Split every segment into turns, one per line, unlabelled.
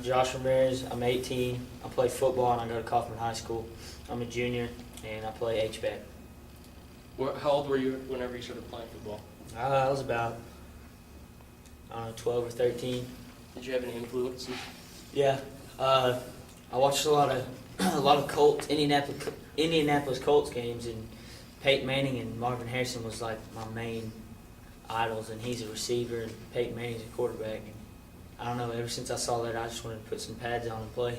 Josh Ramirez. I'm 18. I play football and I go to Kaufman High School. I'm a junior and I play H-back.
How old were you whenever you started playing football?
I was about, I don't know, 12 or 13.
Did you have any influences?
Yeah, I watched a lot of Colts, Indianapolis Colts games, and Peyton Manning and Marvin Harrison was like my main idols, and he's a receiver, and Peyton Manning's a quarterback. And I don't know, ever since I saw that, I just wanted to put some pads on and play.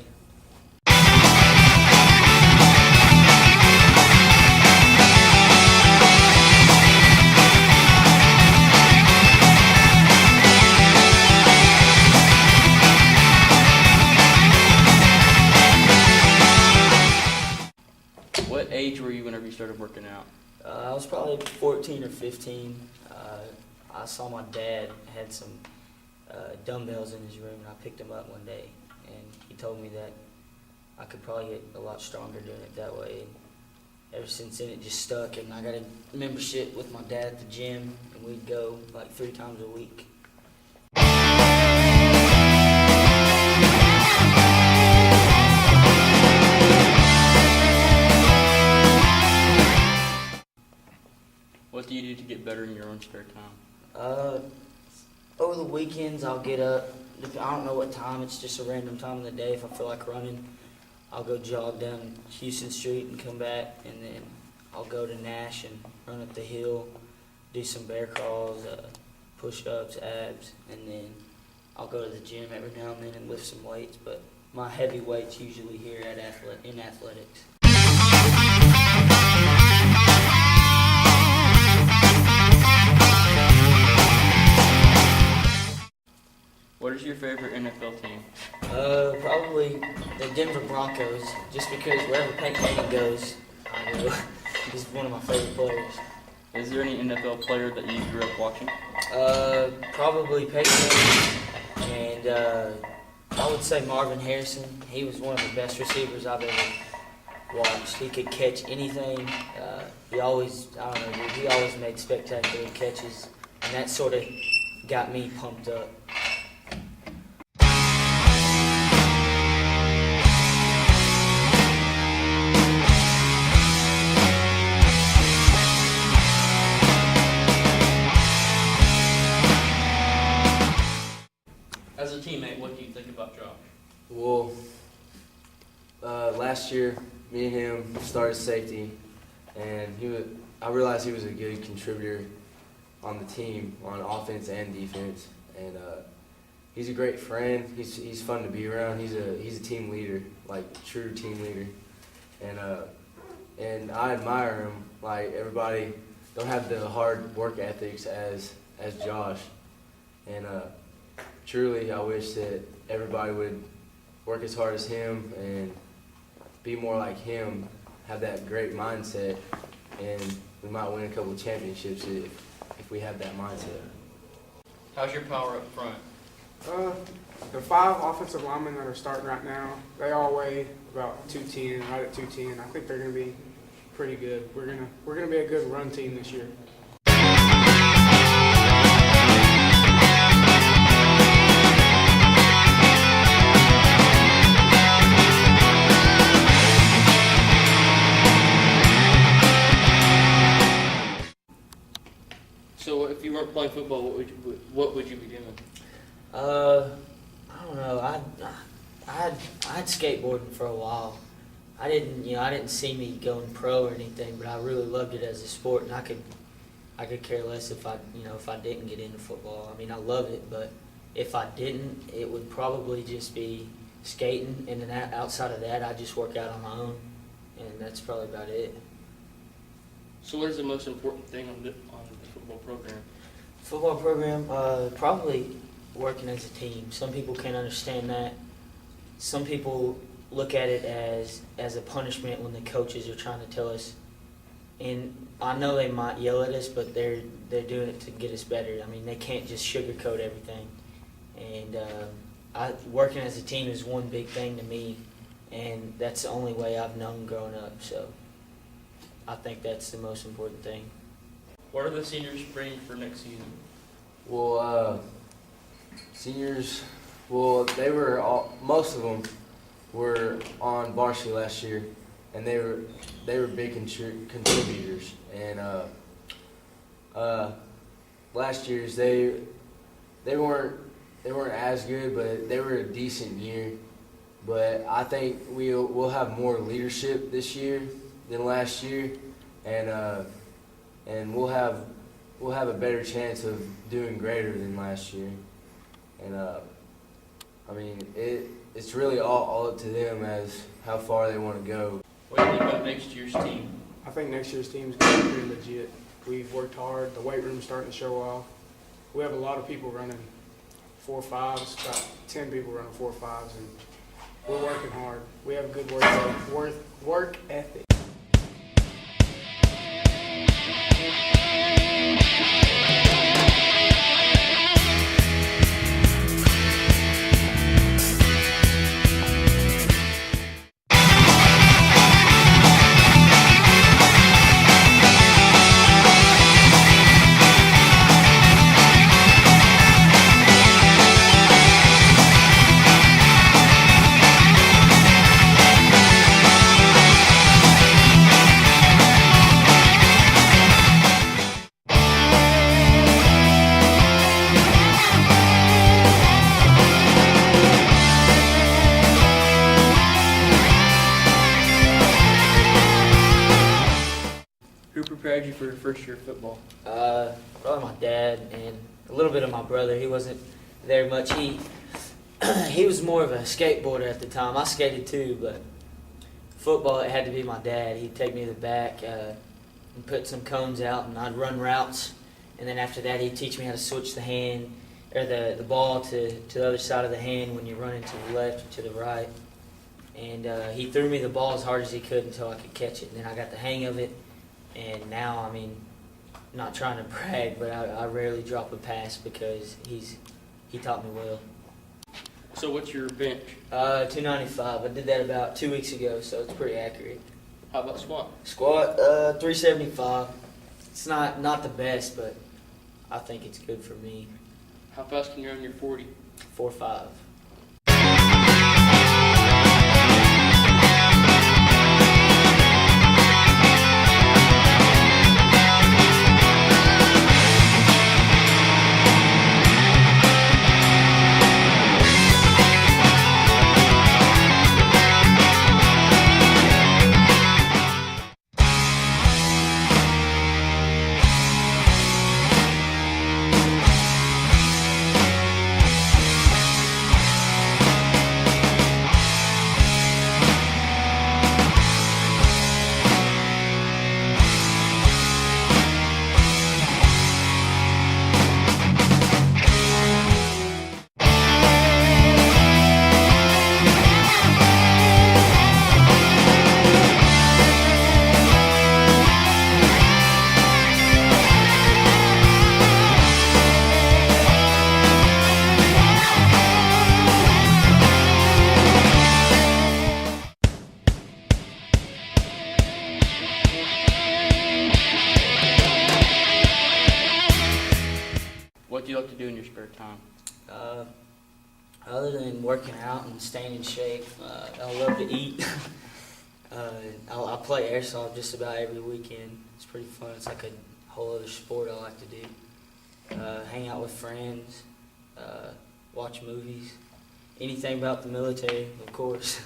What age were you whenever you started working out?
I was probably 14 or 15. I saw my dad had some dumbbells in his room, and I picked them up one day, and he told me that I could probably get a lot stronger doing it that way. And ever since then, it just stuck, and I got a membership with my dad at the gym, and we'd go like 3 times a week.
What do you do to get better in your own spare time?
Over the weekends, I'll get up. I don't know what time. It's just a random time of the day. If I feel like running, I'll go jog down Houston Street and come back, and then I'll go to Nash and run up the hill, do some bear crawls, push-ups, abs, and then I'll go to the gym every now and then and lift some weights. But my heavy weights usually here in athletics.
What is your favorite NFL team?
Probably the Denver Broncos, just because wherever Peyton Manning goes, I go. He's one of my favorite players.
Is there any NFL player that you grew up watching?
Probably Peyton Manning, and I would say Marvin Harrison. He was one of the best receivers I've ever watched. He could catch anything. He always made spectacular catches, and that sort of got me pumped up.
As a teammate, what do you think about Josh?
Well, last year, me and him started safety, and I realized he was a good contributor on the team, on offense and defense, and he's a great friend. He's fun to be around. He's a team leader, like true team leader, and I admire him. Like, everybody don't have the hard work ethics as Josh, and truly, I wish that everybody would work as hard as him and be more like him, have that great mindset, and we might win a couple of championships if we have that mindset.
How's your power up front?
The 5 offensive linemen that are starting right now, they all weigh about 210, right at 210. I think they're going to be pretty good. We're gonna be a good run team this year.
So if you weren't playing football, what would you be doing?
I don't know. I had skateboarding for a while. I didn't see me going pro or anything, but I really loved it as a sport, and I could care less if I didn't get into football. I mean, I love it, but if I didn't, it would probably just be skating, and then outside of that, I just work out on my own, and that's probably about it.
So what is the most important thing on the football program?
Football program, probably working as a team. Some people can't understand that. Some people look at it as a punishment when the coaches are trying to tell us. And I know they might yell at us, but they're doing it to get us better. I mean, they can't just sugarcoat everything. And working as a team is one big thing to me, and that's the only way I've known growing up. So I think that's the most important thing.
What are the seniors bringing for next season?
Well, seniors, Well, most of them were on varsity last year, and they were big contributors. And last year's they weren't as good, but they were a decent year. But I think we'll have more leadership this year than last year, and we'll have a better chance of doing greater than last year. And I mean, it's really all up to them as how far they want to go.
What do you think about next year's team?
I think next year's team's going to be pretty legit. We've worked hard. The weight room's starting to show off. We have a lot of people running 4.5s, about 10 people running 4.5s, and we're working hard. We have a good work ethic.
Who prepared you for your first year of football?
Probably my dad and a little bit of my brother. He wasn't there much. He was more of a skateboarder at the time. I skated too, but football, it had to be my dad. He'd take me to the back and put some cones out, and I'd run routes. And then after that, he'd teach me how to switch the hand or the ball to the other side of the hand when you're running to the left or to the right. And he threw me the ball as hard as he could until I could catch it. And then I got the hang of it. And now, I mean, not trying to brag, but I rarely drop a pass because he taught me well.
So what's your bench?
295. I did that about 2 weeks ago, so it's pretty accurate.
How about squat?
Squat, 375. It's not the best, but I think it's good for me.
How fast can you run your 40?
4.5.
What do you like to do in your spare time?
Other than working out and staying in shape, I love to eat. I play airsoft just about every weekend. It's pretty fun. It's like a whole other sport I like to do. Hang out with friends, watch movies, anything about the military, of course.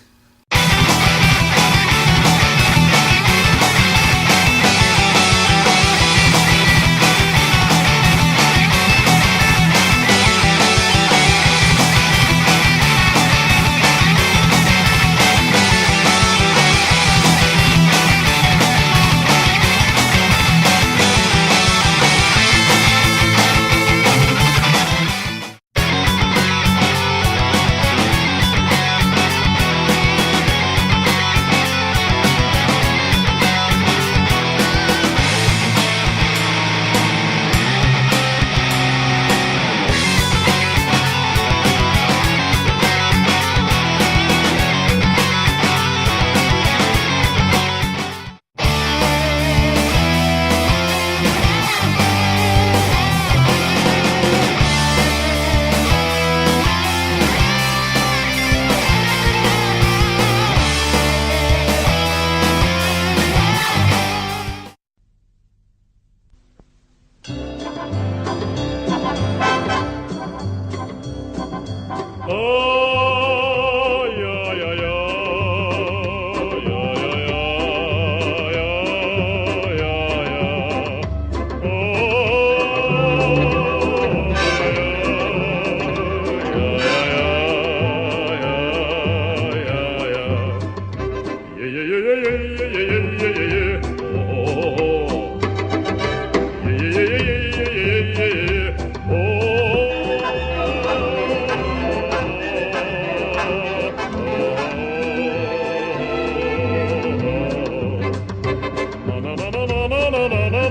na na na